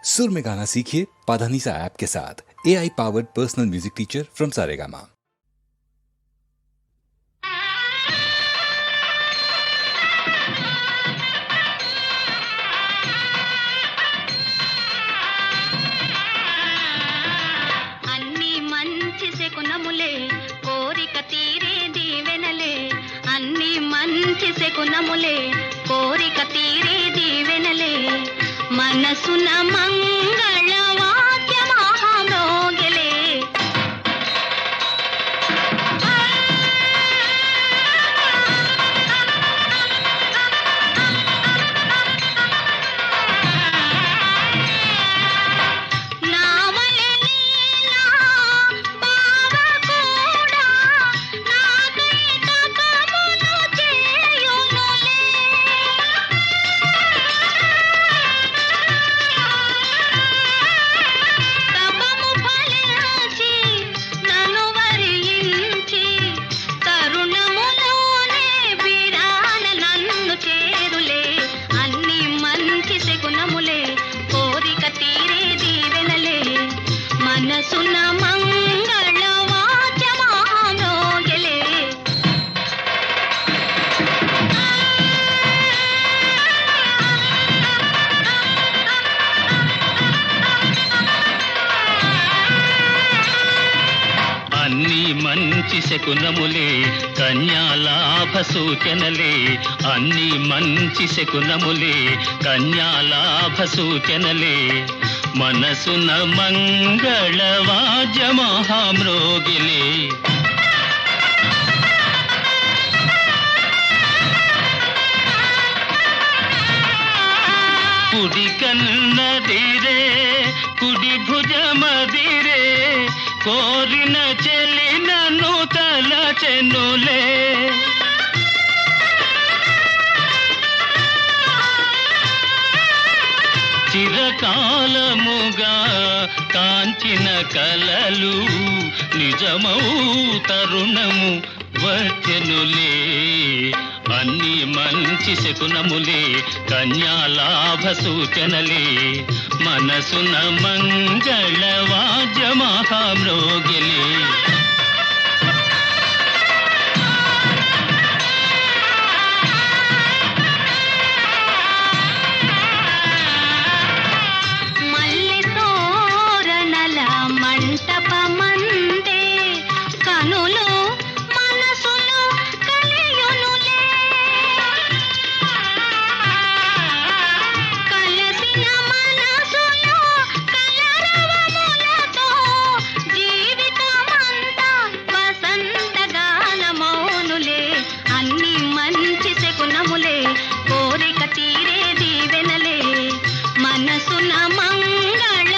सुर में गाना सीखिए पाधानीसा ऐप के साथ। AI powered personal music teacher from Saregama. అన్ని మంచి శకునములే కోరిక తీరే దీవెనలే, అన్ని మంచి శకునములే కోరిక తీరే దీవెనలే, మనసున మంగళ వాద్య మహామోగలే. మనసున మంగళ వాద్య మహామోగలే. అన్ని మంచి శకునములే కన్యాలాభ సూచనలే, అన్ని మంచి శకునములే కన్యాలాభ సూచనలే, మనసున మంగళ వాద్య మహామ్రోగిలే. కుడి కన్నదిరే కుడి భుజమదిరే, కోరిన చెలినను తలచెనులే. చిరకాలముగా కాంచిన కలలు నిజమౌ తరుణము వచ్చెనులే, అన్ని మంచి శకునములే కన్యాలాభ సూచనలే, మనసున మంగళ వాద్య మహామ్రోగిలే. మల్లె తోరణల మంటపమందే కనులు మనసులు కలియునులే, కలసిన మనసులు కలరవములతో జీవితమంతా వసంత గానమౌనులే, అన్ని మంచి శకునములే కోరిక తీరే దీవెనలే, మనసున మంగళ